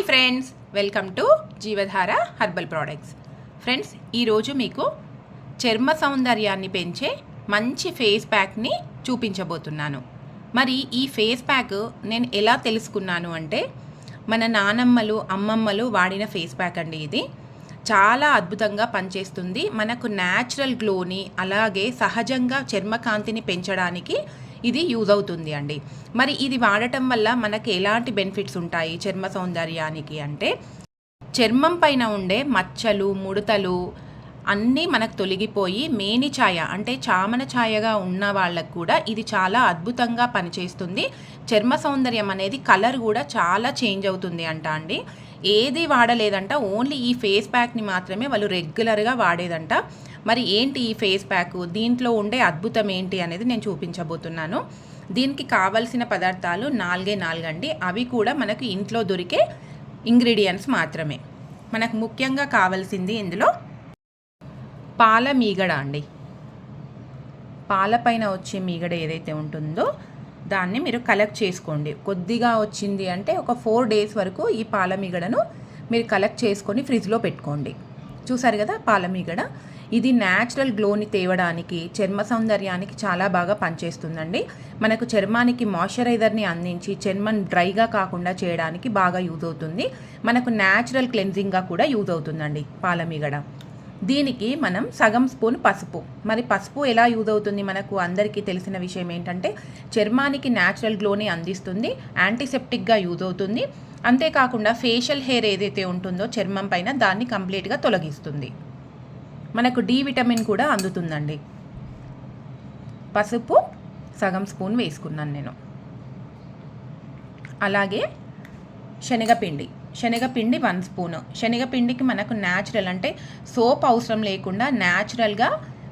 Friends, welcome to Jeevadhara herbal products. Friends, ఈరోజు మీకు చర్మ సౌందర్యాన్ని పెంచే మంచి ఫేస్ ప్యాక్ని చూపించబోతున్నాను. మరి ఈ ఫేస్ ప్యాక్ నేను ఎలా తెలుసుకున్నాను అంటే, మన నానమ్మలు అమ్మమ్మలు వాడిన ఫేస్ ప్యాక్ అండి. ఇది చాలా అద్భుతంగా పనిచేస్తుంది. మనకు న్యాచురల్ గ్లోని అలాగే సహజంగా చర్మకాంతిని పెంచడానికి ఇది యూజ్ అవుతుంది అండి. మరి ఇది వాడటం వల్ల మనకి ఎలాంటి బెనిఫిట్స్ ఉంటాయి చర్మ సౌందర్యానికి అంటే, చర్మం పైన ఉండే మచ్చలు ముడతలు అన్నీ మనకు తొలగిపోయి మేని ఛాయ అంటే చామన ఛాయగా ఉన్న వాళ్ళకు కూడా ఇది చాలా అద్భుతంగా పనిచేస్తుంది. చర్మ సౌందర్యం అనేది కలర్ కూడా చాలా చేంజ్ అవుతుంది అండి. ఏది వాడలేదంట, ఓన్లీ ఈ ఫేస్ ప్యాక్ని మాత్రమే వాళ్ళు రెగ్యులర్గా వాడేదంట. మరి ఏంటి ఈ ఫేస్ ప్యాక్, దీంట్లో ఉండే అద్భుతం ఏంటి అనేది నేను చూపించబోతున్నాను. దీనికి కావలసిన పదార్థాలు 4 అండి. అవి కూడా మనకు ఇంట్లో దొరికే ఇంగ్రీడియంట్స్ మాత్రమే. మనకు ముఖ్యంగా కావాల్సింది ఇందులో పాల మీగడ అండి. పాలపైన వచ్చే మీగడ ఏదైతే ఉంటుందో దాన్ని మీరు కలెక్ట్ చేసుకోండి. కొద్దిగా వచ్చింది అంటే ఒక 4 days వరకు ఈ పాల మీగడను మీరు కలెక్ట్ చేసుకొని ఫ్రిడ్జ్లో పెట్టుకోండి. చూసారు కదా పాల మీగడ. ఇది న్యాచురల్ గ్లోని తేవడానికి చర్మ సౌందర్యానికి చాలా బాగా పనిచేస్తుందండి. మనకు చర్మానికి మాయిశ్చరైజర్ని అందించి చర్మం డ్రైగా కాకుండా చేయడానికి బాగా యూజ్ అవుతుంది. మనకు న్యాచురల్ క్లెన్జింగ్గా కూడా యూజ్ అవుతుందండి పాల మీగడ. దీనికి మనం సగం స్పూన్ పసుపు. మరి పసుపు ఎలా యూజ్ అవుతుంది, మనకు అందరికీ తెలిసిన విషయం ఏంటంటే చర్మానికి న్యాచురల్ గ్లోని అందిస్తుంది, యాంటీసెప్టిక్గా యూజ్ అవుతుంది. అంతేకాకుండా ఫేషియల్ హెయిర్ ఏదైతే ఉంటుందో చర్మం పైన దాన్ని కంప్లీట్గా తొలగిస్తుంది. మనకు డి విటమిన్ కూడా అందుతుందండి. పసుపు సగం స్పూన్ వేసుకున్నాను నేను. అలాగే శనగపిండి 1 స్పూను. శనగపిండికి మనకు న్యాచురల్ అంటే సోప్ అవసరం లేకుండా న్యాచురల్గా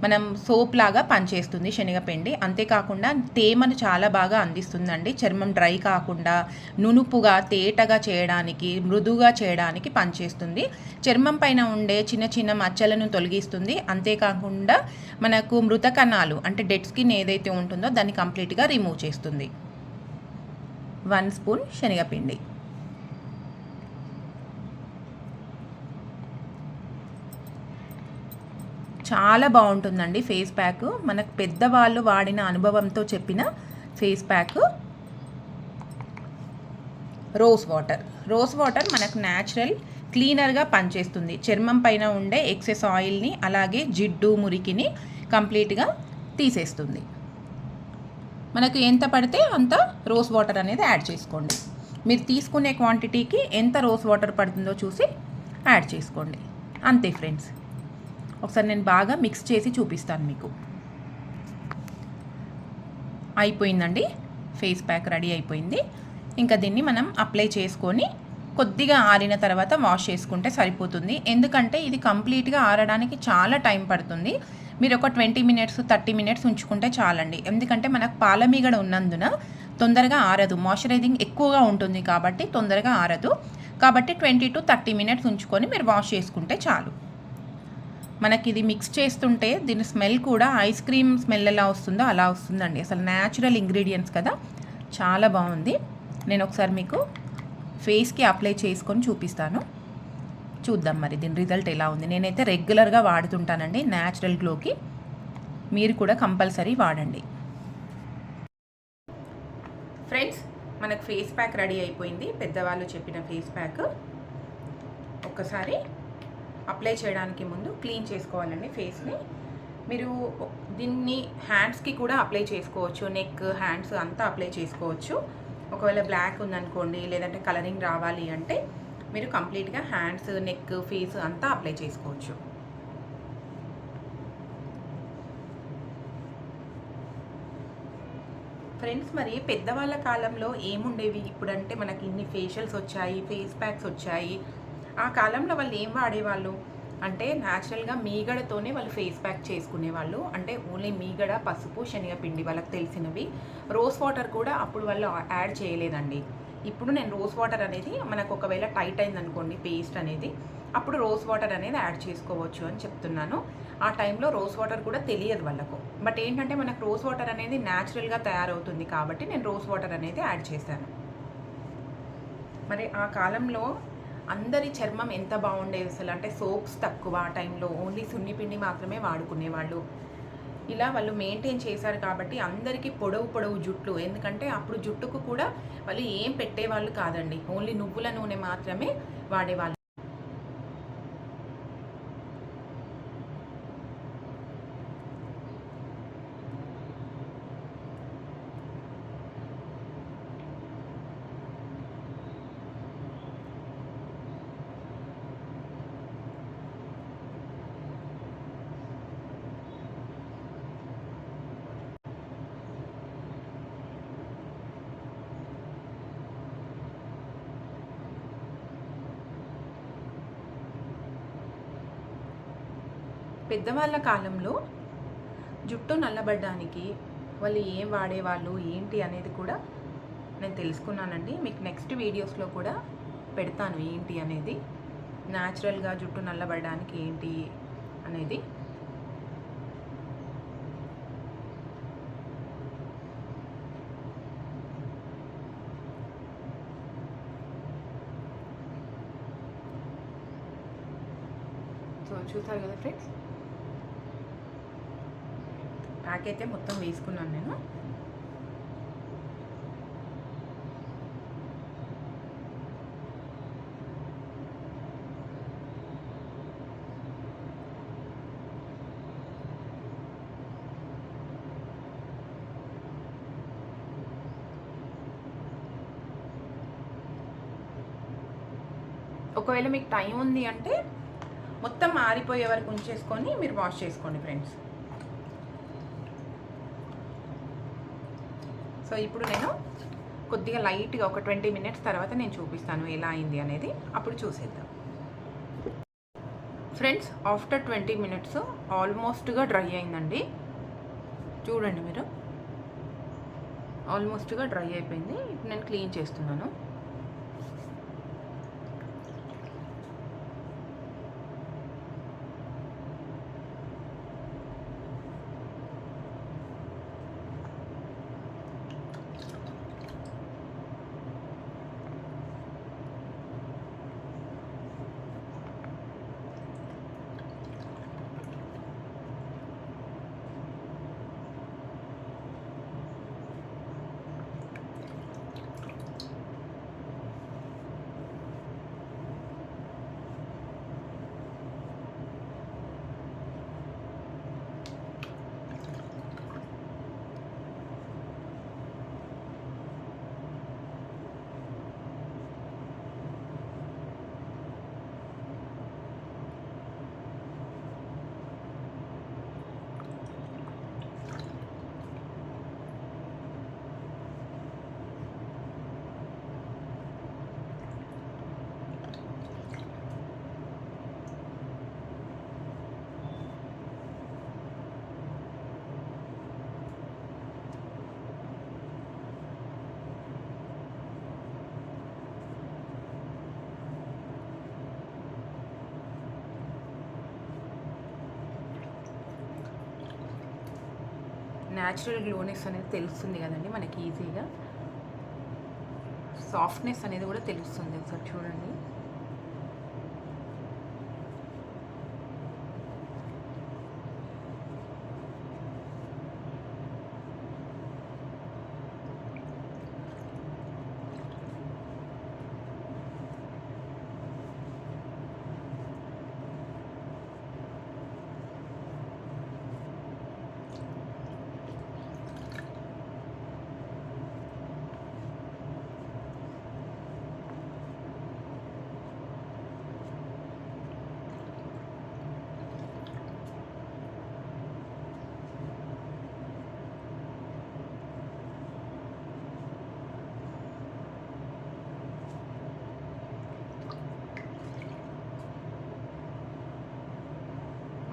మనం సోప్ లాగా పనిచేస్తుంది శనగపిండి. అంతేకాకుండా తేమను చాలా బాగా అందిస్తుందండి. చర్మం డ్రై కాకుండా నునుపుగా తేటగా చేయడానికి, మృదుగా చేయడానికి పనిచేస్తుంది. చర్మం పైన ఉండే చిన్న చిన్న మచ్చలను తొలగిస్తుంది. అంతేకాకుండా మనకు మృత కణాలు అంటే డెడ్ స్కిన్ ఏదైతే ఉంటుందో దాన్ని కంప్లీట్గా రిమూవ్ చేస్తుంది. 1 స్పూన్ శనగపిండి. చాలా బాగుంటుందండి ఫేస్ ప్యాక్. మనకు పెద్దవాళ్ళు వాడిన అనుభవంతో చెప్పిన ఫేస్ ప్యాక్. రోజ్ వాటర్ మనకు న్యాచురల్ క్లీనర్గా పనిచేస్తుంది. చర్మం పైన ఉండే ఎక్సెస్ ఆయిల్ని అలాగే జిడ్డు మురికిని కంప్లీట్గా తీసేస్తుంది. మనకు ఎంత పడితే అంత రోజ్ వాటర్ అనేది యాడ్ చేసుకోండి. మీరు తీసుకునే క్వాంటిటీకి ఎంత రోజ్ వాటర్ పడుతుందో చూసి యాడ్ చేసుకోండి. అంతే ఫ్రెండ్స్. ఒకసారి నేను బాగా మిక్స్ చేసి చూపిస్తాను మీకు. అయిపోయిందండి, ఫేస్ ప్యాక్ రెడీ అయిపోయింది. ఇంకా దీన్ని మనం అప్లై చేసుకొని కొద్దిగా ఆరిన తర్వాత వాష్ చేసుకుంటే సరిపోతుంది. ఎందుకంటే ఇది కంప్లీట్గా ఆరడానికి చాలా టైం పడుతుంది. మీరు ఒక 20 minutes 30 minutes ఉంచుకుంటే చాలండి. ఎందుకంటే మనకు పాల మీగడ ఉన్నందున తొందరగా ఆరదు. మాయిశ్చరైజింగ్ ఎక్కువగా ఉంటుంది కాబట్టి తొందరగా ఆరదు. కాబట్టి 20 to 30 minutes ఉంచుకొని మీరు వాష్ చేసుకుంటే చాలు. మనకి ఇది మిక్స్ చేస్తుంటే దీని స్మెల్ కూడా ఐస్ క్రీమ్ స్మెల్ ఎలా వస్తుందో అలా వస్తుందండి. అసలు న్యాచురల్ ఇంగ్రీడియంట్స్ కదా, చాలా బాగుంది. నేను ఒకసారి మీకు ఫేస్కి అప్లై చేసుకొని చూపిస్తాను. చూద్దాం మరి దీని రిజల్ట్ ఎలా ఉంది. నేనైతే రెగ్యులర్గా వాడుతుంటానండి న్యాచురల్ గ్లోకి. మీరు కూడా కంపల్సరీ వాడండి. ఫ్రెండ్స్, మనకు ఫేస్ ప్యాక్ రెడీ అయిపోయింది. పెద్దవాళ్ళు చెప్పిన ఫేస్ ప్యాక్. ఒక్కసారి అప్లై చేయడానికి ముందు క్లీన్ చేసుకోవాలండి ఫేస్ని. మీరు దీన్ని హ్యాండ్స్కి కూడా అప్లై చేసుకోవచ్చు. నెక్, హ్యాండ్స్ అంతా అప్లై చేసుకోవచ్చు. ఒకవేళ బ్లాక్ ఉందనుకోండి, లేదంటే కలరింగ్ రావాలి అంటే మీరు కంప్లీట్గా హ్యాండ్స్, నెక్, ఫేస్ అంతా అప్లై చేసుకోవచ్చు. ఫ్రెండ్స్, మరి పెద్దవాళ్ళ కాలంలో ఏముండేవి? ఇప్పుడంటే మనకి ఇన్ని ఫేషియల్స్ వచ్చాయి, ఫేస్ ప్యాక్స్ వచ్చాయి. ఆ కాలంలో వాళ్ళు ఏం వాడేవాళ్ళు అంటే న్యాచురల్గా మీగడతోనే వాళ్ళు ఫేస్ ప్యాక్ చేసుకునేవాళ్ళు. అంటే ఓన్లీ మీగడ, పసుపు, శనగపిండి వాళ్ళకి తెలిసినవి. రోజ్ వాటర్ కూడా అప్పుడు వాళ్ళు యాడ్ చేయలేదండి. ఇప్పుడు నేను రోజ్ వాటర్ అనేది మనకు ఒకవేళ టైట్ అయిందనుకోండి పేస్ట్ అనేది, అప్పుడు రోజ్ వాటర్ అనేది యాడ్ చేసుకోవచ్చు అని చెప్తున్నాను. ఆ టైంలో రోజ్ వాటర్ కూడా తెలియదు వాళ్ళకు. బట్ ఏంటంటే మనకు రోజ్ వాటర్ అనేది న్యాచురల్గా తయారవుతుంది కాబట్టి నేను రోజ్ వాటర్ అనేది యాడ్ చేశాను. మరి ఆ కాలంలో అందరి చర్మం ఎంత బాగుండేది అసలు, అంటే సోప్స్ తక్కువ ఆ టైంలో, ఓన్లీ సున్నిపిండి మాత్రమే వాడుకునేవాళ్ళు. ఇలా వాళ్ళు మెయింటైన్ చేశారు కాబట్టి అందరికీ పొడవు జుట్లు. ఎందుకంటే అప్పుడు జుట్టుకు కూడా వాళ్ళు ఏం పెట్టేవాళ్ళు కాదండి, ఓన్లీ నువ్వుల నూనె మాత్రమే వాడేవాళ్ళు. పెద్దవాళ్ళ కాలంలో జుట్టు నల్లబడ్డానికి వాళ్ళు ఏం వాడేవాళ్ళు ఏంటి అనేది కూడా నేను తెలుసుకున్నానండి. మీకు నెక్స్ట్ వీడియోస్లో కూడా పెడతాను ఏంటి అనేది, న్యాచురల్గా జుట్టు నల్లబడడానికి ఏంటి అనేది. సో చూసారు కదా ఫ్రెండ్స్, ప్యాక్ అయితే మొత్తం వేసుకున్నాను నేను. ఒకవేళ మీకు టైం ఉంది అంటే మొత్తం ఆరిపోయే వరకు ఉంచేసుకొని మీరు వాష్ చేసుకోండి ఫ్రెండ్స్. సో ఇప్పుడు నేను కొద్దిగా లైట్గా ఒక 20 మినిట్స్ తర్వాత నేను చూపిస్తాను ఎలా అయింది అనేది, అప్పుడు చూసేద్దాం. ఫ్రెండ్స్, ఆఫ్టర్ 20 మినిట్స్ ఆల్మోస్ట్గా డ్రై అయిందండి. చూడండి మీరు, ఆల్మోస్ట్గా డ్రై అయిపోయింది. ఇప్పుడు నేను క్లీన్ చేస్తున్నాను. న్యాచురల్ గ్లోనెస్ అనేది తెలుస్తుంది కదండి మనకి ఈజీగా. సాఫ్ట్నెస్ అనేది కూడా తెలుస్తుంది. ఒకసారి చూడండి.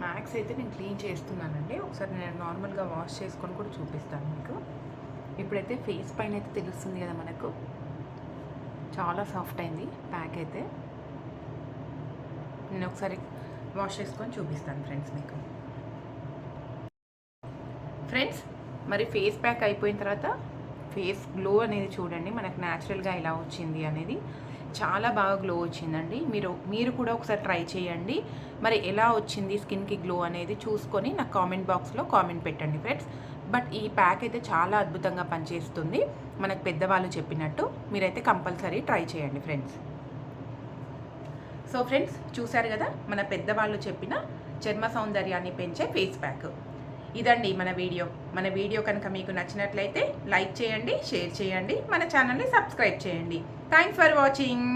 మ్యాక్స్ అయితే నేను క్లీన్ చేస్తున్నానండి. ఒకసారి నేను నార్మల్గా వాష్ చేసుకొని కూడా చూపిస్తాను మీకు. ఇప్పుడైతే ఫేస్ పైన అయితే తెలుస్తుంది కదా మనకు, చాలా సాఫ్ట్ అయింది ప్యాక్ అయితే. నేను ఒకసారి వాష్ చేసుకొని చూపిస్తాను ఫ్రెండ్స్ మీకు. ఫ్రెండ్స్, మరి ఫేస్ ప్యాక్ అయిపోయిన తర్వాత ఫేస్ గ్లో అనేది చూడండి మనకు న్యాచురల్గా ఎలా వచ్చింది అనేది. చాలా బాగా గ్లో వచ్చిందండి. మీరు కూడా ఒకసారి ట్రై చేయండి. మరి ఎలా వచ్చింది స్కిన్కి గ్లో అనేది చూసుకొని నాకు కామెంట్ బాక్స్లో కామెంట్ పెట్టండి ఫ్రెండ్స్. బట్ ఈ ప్యాక్ అయితే చాలా అద్భుతంగా పనిచేస్తుంది. మనకు పెద్దవాళ్ళు చెప్పినట్టు మీరైతే కంపల్సరీ ట్రై చేయండి ఫ్రెండ్స్. సో ఫ్రెండ్స్, చూశారు కదా మన పెద్దవాళ్ళు చెప్పిన చర్మ సౌందర్యాన్ని పెంచే ఫేస్ ప్యాక్. ఇదండి మన వీడియో కనుక మీకు నచ్చినట్లయితే లైక్ చేయండి, షేర్ చేయండి, మన ఛానల్ని సబ్స్క్రైబ్ చేయండి. Thanks for watching.